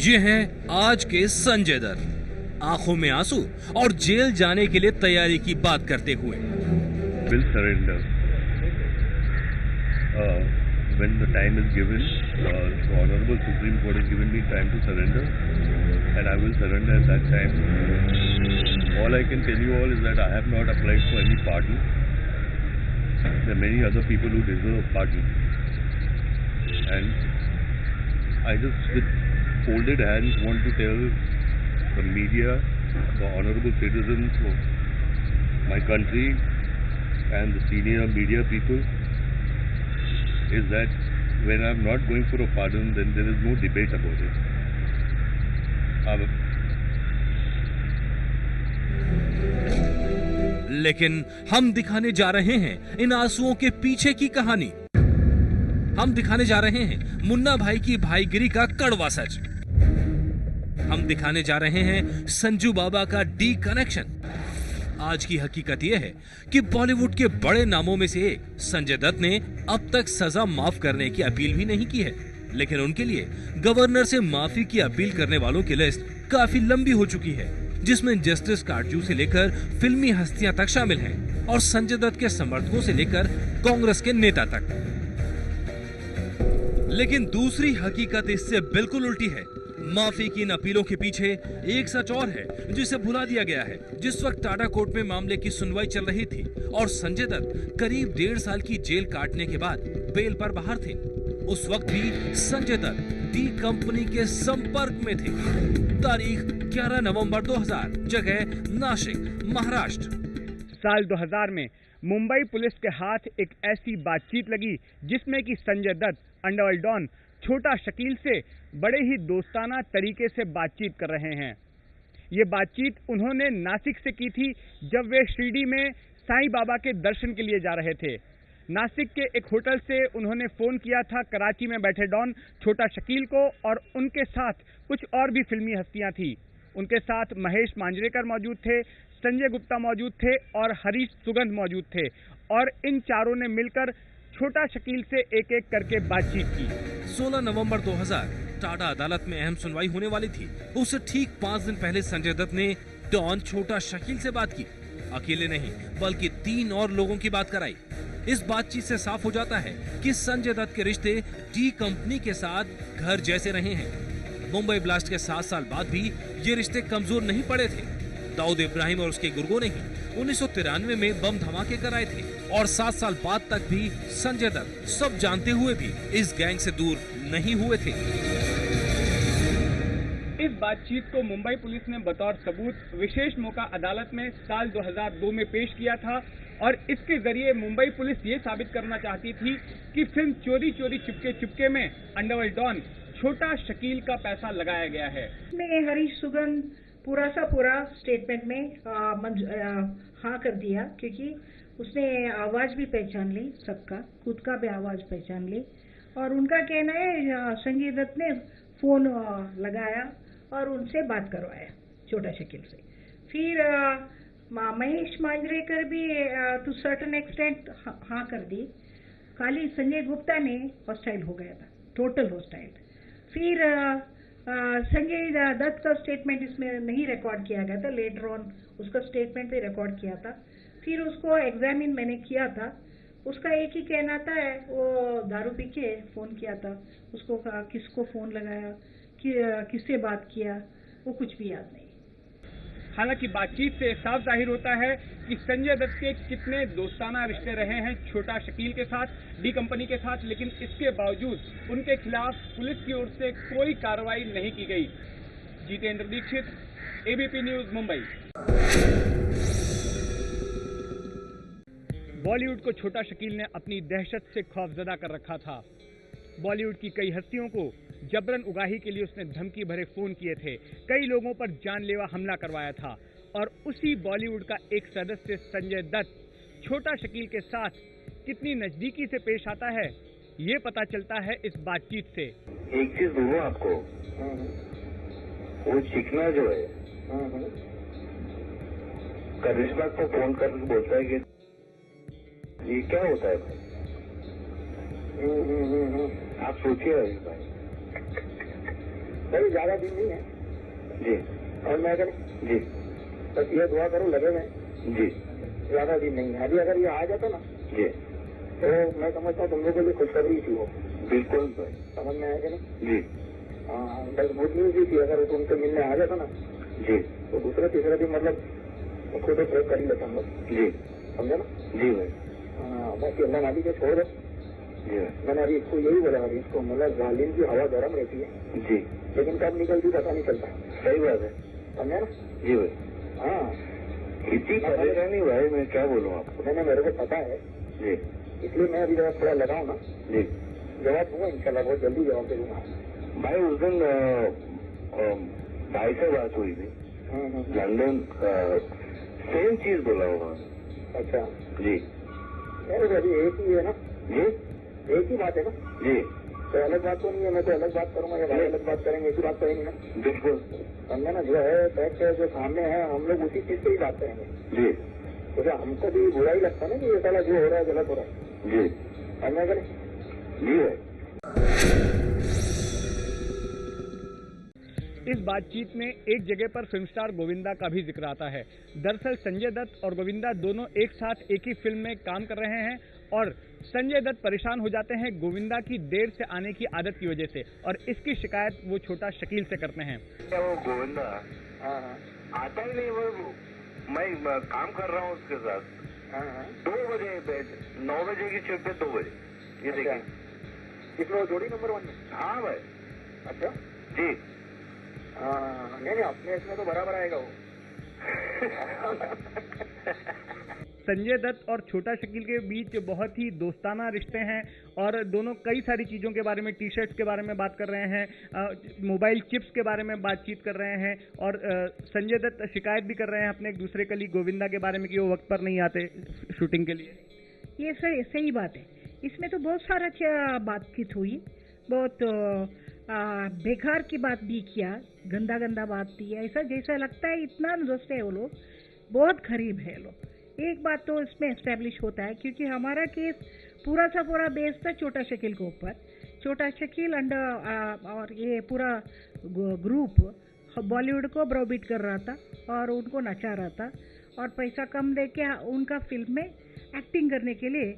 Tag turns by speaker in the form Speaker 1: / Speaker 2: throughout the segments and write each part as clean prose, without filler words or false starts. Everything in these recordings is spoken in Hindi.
Speaker 1: ये हैं आज के संजय दत्त, आंखों में आंसू और जेल जाने के लिए तैयारी की बात करते हुए।
Speaker 2: Will surrender when the time is given. The Honorable Supreme Court has given me time to surrender, and I will surrender at that time. All I can tell you all is that I have not applied for any pardon. There are many other people who deserve pardon, and I just with folded hands want to tell the media, the honorable citizens of my country and the senior media people is that when I'm not going for a pardon, then there is no debate about it.
Speaker 1: लेकिन हम दिखाने जा रहे हैं इन आंसुओं के पीछे की कहानी। हम दिखाने जा रहे हैं मुन्ना भाई की भाईगिरी का कड़वा सच। हम दिखाने जा रहे हैं संजू बाबा का डी कनेक्शन। आज की हकीकत यह है कि बॉलीवुड के बड़े नामों में से एक संजय दत्त ने अब तक सजा माफ करने की अपील भी नहीं की है, लेकिन उनके लिए गवर्नर से माफी की अपील करने वालों की लिस्ट काफी लंबी हो चुकी है, जिसमें जस्टिस काटजू से लेकर फिल्मी हस्तियां तक शामिल हैं और संजय दत्त के समर्थकों से लेकर कांग्रेस के नेता तक। लेकिन दूसरी हकीकत इससे बिल्कुल उल्टी है। माफी की इन अपीलों के पीछे एक सच और है जिसे भुला दिया गया है। जिस वक्त टाटा कोर्ट में मामले की सुनवाई चल रही थी और संजय दत्त करीब 1.5 साल की जेल काटने के बाद बेल पर बाहर थे, उस वक्त भी संजय दत्त डी कंपनी के संपर्क में थे। तारीख 11 नवंबर 2000, जगह नासिक, महाराष्ट्र।
Speaker 3: साल 2000 में मुंबई पुलिस के हाथ एक ऐसी बातचीत लगी जिसमें कि संजय दत्त अंडरवर्ल्ड डॉन छोटा शकील से बड़े ही दोस्ताना तरीके से बातचीत कर रहे हैं। ये बातचीत उन्होंने नासिक से की थी जब वे शिरडी में साईं बाबा के दर्शन के लिए जा रहे थे। नासिक के एक होटल से उन्होंने फोन किया था कराची में बैठे डॉन छोटा शकील को, और उनके साथ कुछ और भी फिल्मी हस्तियां थी। उनके साथ महेश मांजरेकर मौजूद थे, संजय गुप्ता मौजूद थे और हरीश सुगंध मौजूद थे, और इन चारों ने मिलकर छोटा शकील से एक एक करके बातचीत की।
Speaker 1: 16 नवंबर 2000 टाटा अदालत में अहम सुनवाई होने वाली थी। उससे ठीक 5 दिन पहले संजय दत्त ने डॉन छोटा शकील से बात की। अकेले नहीं बल्कि 3 और लोगों की बात कराई। इस बातचीत से साफ हो जाता है कि संजय दत्त के रिश्ते डी कंपनी के साथ घर जैसे रहे हैं। मुंबई ब्लास्ट के 7 साल बाद भी ये रिश्ते कमजोर नहीं पड़े थे। दाऊद इब्राहिम और उसके गुर्गों ने ही 1993 में बम धमाके कराए थे, और 7 साल बाद तक भी संजय दत्त सब जानते हुए भी इस गैंग से दूर नहीं हुए थे।
Speaker 3: इस बातचीत को मुंबई पुलिस ने बतौर सबूत विशेष मौका अदालत में साल 2002 में पेश किया था, और इसके जरिए मुंबई पुलिस ये साबित करना चाहती थी कि फिल्म चोरी चोरी चुपके चुपके में अंडरवर्ल्ड डॉन छोटा शकील का पैसा लगाया गया है।
Speaker 4: में हरीश सुगंध पूरा स्टेटमेंट में हाँ कर दिया, क्योंकि उसने आवाज भी पहचान ली, सबका खुद का भी आवाज पहचान ली, और उनका कहना है संजय दत्त ने फोन लगाया और उनसे बात करवाया छोटा शकील से। फिर महेश मांजरेकर भी टू सर्टन एक्सटेंट हाँ कर दी। खाली संजय गुप्ता ने हॉस्टाइल हो गया था, टोटल हॉस्टाइल। फिर संजय दत्त का स्टेटमेंट इसमें नहीं रिकॉर्ड किया गया था, लेटर ऑन उसका स्टेटमेंट भी रिकॉर्ड किया था। फिर उसको एग्जामिन मैंने किया था, उसका एक ही कहना था वो दारू पी के फोन किया था। उसको किसको फोन लगाया, किससे बात किया, वो कुछ भी याद नहीं।
Speaker 3: हालांकि बातचीत से साफ जाहिर होता है कि संजय दत्त के कितने दोस्ताना रिश्ते रहे हैं छोटा शकील के साथ, डी कंपनी के साथ, लेकिन इसके बावजूद उनके खिलाफ पुलिस की ओर से कोई कार्रवाई नहीं की गई। Jitendra Dixit, ABP news, Mumbai. बॉलीवुड को छोटा शकील ने अपनी दहशत से खौफजदा कर रखा था। बॉलीवुड की कई हस्तियों को जबरन उगाही के लिए उसने धमकी भरे फोन किए थे, कई लोगों पर जानलेवा हमला करवाया था, और उसी बॉलीवुड का एक सदस्य संजय दत्त छोटा शकील के साथ कितनी नजदीकी से पेश आता है, ये पता चलता है इस बातचीत से।
Speaker 5: एक चीज बोलूं आपको, वो चिकना जो है करिश्मा को फोन करके बोलता है कि ये क्या होता है भाई? आप सोचिए भाई।
Speaker 6: भाई ज्यादा दिन नहीं है
Speaker 5: जी।
Speaker 6: और मैं अगर
Speaker 5: जी
Speaker 6: बस ये दुआ करूँ लगे मैं,
Speaker 5: जी
Speaker 6: ज्यादा दिन नहीं है। अभी अगर ये आ जाता ना
Speaker 5: जी
Speaker 6: तो मैं समझता हूँ तुम लोगों के लिए खुशखबरी थी वो।
Speaker 5: बिल्कुल भाई।
Speaker 6: समझ में आएगा ना?
Speaker 5: जी
Speaker 6: हाँ, बस गुड न्यूज ही थी। अगर वो तुमसे मिलने आ जाता ना
Speaker 5: जी
Speaker 6: तो दूसरे तीसरे दिन मतलब खुद प्रयोग कर ही लेता हम लोग।
Speaker 5: जी
Speaker 6: समझे ना?
Speaker 5: जी भाई।
Speaker 6: हाँ, बाकी अल्लाह नाबी के छोड़ दो।
Speaker 5: जी भाई।
Speaker 6: मैंने अभी इसको यही बोला, अभी इसको मतलब जालिम की हवा गर्म रहती है
Speaker 5: जी
Speaker 6: लेकिन कब निकलती पता नहीं चलता।
Speaker 5: सही बात है।
Speaker 6: समझे ना?
Speaker 5: जी भाई।
Speaker 6: हाँ,
Speaker 5: इतनी परेशानी भाई, मैं क्या बोलूँ आपको।
Speaker 6: मैंने मेरे को पता है
Speaker 5: जी
Speaker 6: इसलिए मैं अभी जब थोड़ा लगाऊँ ना
Speaker 5: जी
Speaker 6: जवाब दूंगा इंशाल्लाह, बहुत जल्दी जवाब दे दूंगा।
Speaker 5: भाई उस दिन भाई से बात हुई थी लंदन, सेम चीज बोला उन्होंने।
Speaker 6: अच्छा,
Speaker 5: जी
Speaker 6: यार अभी एक ही है ना?
Speaker 5: जी
Speaker 6: एक ही बात है ना?
Speaker 5: जी
Speaker 6: तो अलग बात तो नहीं है। मैं तो अलग बात करूंगा या भाई अलग बात करेंगे, एक ही बात करेंगे ना?
Speaker 5: बिल्कुल।
Speaker 6: समझे ना? जो है फैक्ट है, जो सामने है, हम लोग उसी चीज पे ही बात करेंगे।
Speaker 5: जी
Speaker 6: तो क्या हमको भी बुरा ही लगता है ना कि ये साला जो हो रहा है गलत हो रहा है।
Speaker 5: जी
Speaker 6: समझा करें?
Speaker 5: जी भाई।
Speaker 3: इस बातचीत में एक जगह पर फिल्म स्टार गोविंदा का भी जिक्र आता है। दरअसल संजय दत्त और गोविंदा दोनों एक साथ एक ही फिल्म में काम कर रहे हैं और संजय दत्त परेशान हो जाते हैं गोविंदा की देर से आने की आदत की वजह से और इसकी शिकायत वो छोटा शकील से करते हैं।
Speaker 5: वो गोविंदा
Speaker 6: हाँ हाँ
Speaker 5: आता ही नहीं। वो मैं काम कर रहा हूँ उसके साथ।
Speaker 6: हाँ हाँ।
Speaker 5: 2 बजे 9 बजे की शिफ्ट है, 2 बजे। ये देखिए।
Speaker 6: इसमें वो जोड़ी नंबर 1 में?
Speaker 5: हाँ भाई।
Speaker 6: अच्छा,
Speaker 5: जी
Speaker 6: हाँ नहीं अपने इसमें तो बराबर आएगा वो।
Speaker 3: संजय दत्त और छोटा शकील के बीच बहुत ही दोस्ताना रिश्ते हैं और दोनों कई सारी चीज़ों के बारे में, टी शर्ट्स के बारे में बात कर रहे हैं, मोबाइल चिप्स के बारे में बातचीत कर रहे हैं और संजय दत्त शिकायत भी कर रहे हैं अपने एक दूसरे कलीग गोविंदा के बारे में कि वो वक्त पर नहीं आते शूटिंग के लिए।
Speaker 4: ये सही बात है। इसमें तो बहुत सारा बातचीत हुई, बहुत बेकार की बात भी किया, गंदा गंदा बात की। ऐसा जैसा लगता है इतना दोस्त है वो लोग, बहुत करीब है लोग। एक बात तो इसमें एस्टेब्लिश होता है क्योंकि हमारा केस पूरा सा पूरा बेस था छोटा शकील के ऊपर। छोटा शकील और ये पूरा ग्रुप बॉलीवुड को ब्रोबीट कर रहा था और उनको नचा रहा था और पैसा कम देके उनका फिल्म में एक्टिंग करने के लिए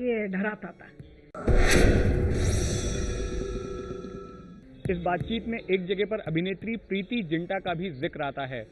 Speaker 4: ये डराता था।
Speaker 3: इस बातचीत में एक जगह पर अभिनेत्री प्रीति जिंटा का भी जिक्र आता है।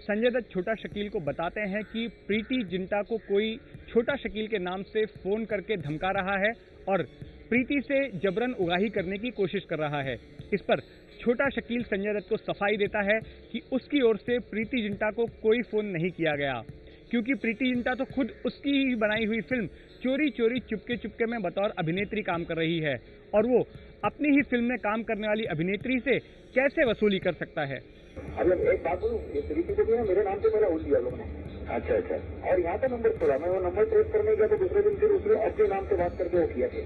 Speaker 3: संजय दत्त छोटा शकील को बताते हैं कि प्रीति जिंटा को कोई छोटा शकील के नाम से फोन करके धमका रहा है और प्रीति से जबरन उगाही करने की कोशिश कर रहा है। इस पर छोटा शकील संजय दत्त को सफाई देता है कि उसकी ओर से प्रीति जिंटा को कोई फोन नहीं किया गया क्योंकि प्रीति जिंटा तो खुद उसकी ही बनाई हुई फिल्म चोरी चोरी चुपके चुपके में बतौर अभिनेत्री काम कर रही है और वो अपनी ही फिल्म में काम करने वाली अभिनेत्री से कैसे वसूली कर सकता है।
Speaker 6: अब एक बात बोलूं, ये प्रीति को भी ना मेरे नाम से मेरा हो दिया लोगों ने।
Speaker 5: अच्छा अच्छा।
Speaker 6: और यहाँ पे नंबर छोड़ा, मैं वो नंबर ट्रेस करने गया तो दूसरे दिन फिर उसने अपने नाम से बात करके वो किया थे।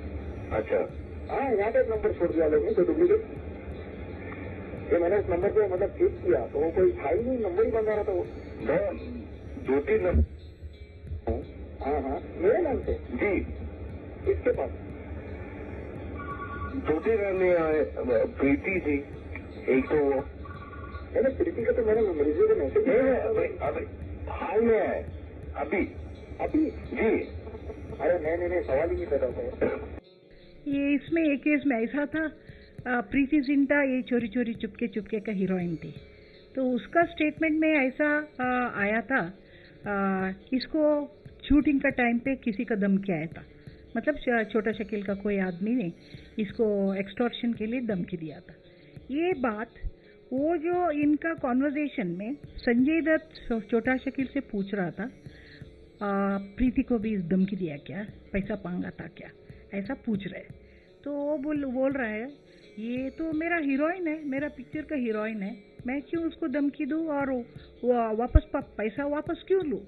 Speaker 5: अच्छा
Speaker 6: हाँ, यहाँ पे एक नंबर छोड़ दिया लोगों ने, कोई डुप्लीकेट। ये मैंने उस नंबर पे मतलब चेक किया तो वो कोई था ही नहीं, नंबर ही बंद आ रहा था वो।
Speaker 5: मैं 2-3 नंबर।
Speaker 6: हाँ हाँ, मेरे नाम से
Speaker 5: जी
Speaker 6: इसके पास
Speaker 5: 2-3 प्रीति थी, एक तो वो
Speaker 6: मैंने प्रीति का तो मैंने मरीजों को मैसेज
Speaker 5: अभी हाल में है अभी
Speaker 6: अभी
Speaker 5: जी।
Speaker 6: अरे नहीं सवाल ही नहीं पैदा होता है।
Speaker 4: ये इसमें एक केस में ऐसा था, प्रीति जिंटा ये चोरी चोरी चुपके चुपके का हीरोइन थी, तो उसका स्टेटमेंट में ऐसा आया था, इसको शूटिंग का टाइम पे किसी का धमकी आया था, मतलब छोटा शकील का कोई आदमी ने इसको एक्सटॉर्शन के लिए धमकी दिया था। ये बात वो जो इनका कॉन्वर्जेशन में संजय दत्त छोटा शकील से पूछ रहा था, प्रीति को भी धमकी दिया क्या, पैसा मांगा था क्या, ऐसा पूछ रहे। तो वो बोल रहा है ये तो मेरा हीरोइन है, मेरा पिक्चर का हीरोइन है, मैं क्यों उसको धमकी दूं और वापस पैसा वापस क्यों लूं।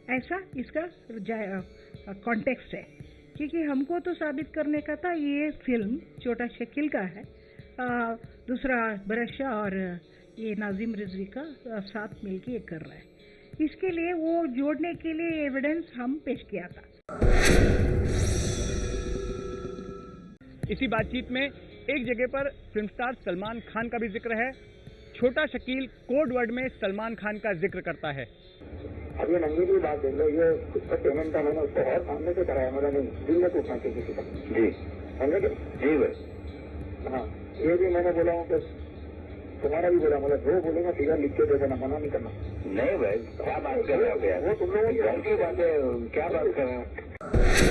Speaker 4: ऐसा इसका कॉन्टेक्स्ट है क्योंकि हमको तो साबित करने का था ये फिल्म छोटा शकील का है, दूसरा बरशा और ये नाजिम रिजवी का साथ मिलके कर रहा है। इसके लिए वो जोड़ने के लिए एविडेंस हम पेश किया था।
Speaker 3: इसी बातचीत में एक जगह पर फिल्म स्टार सलमान खान का भी जिक्र है। छोटा शकील कोड वर्ड में सलमान खान का जिक्र करता है।
Speaker 6: अब ये नंगे की बात देख लो, ये उसका पेमेंट का मैंने उसको और सामने से कराया, मतलब नहीं दिल में पूछना चाहिए किसी का।
Speaker 5: जी
Speaker 6: समझे क्या?
Speaker 5: जी भाई।
Speaker 6: हाँ, ये भी मैंने बोला हूँ कि तुम्हारा भी बोला, मतलब जो बोलेगा फिगर लिख के दे देना, मना नहीं करना।
Speaker 5: नहीं भाई, क्या बात कर रहे हो यार?
Speaker 6: वो तुम लोगों की
Speaker 5: घर की बात है, क्या बात कर रहे हो?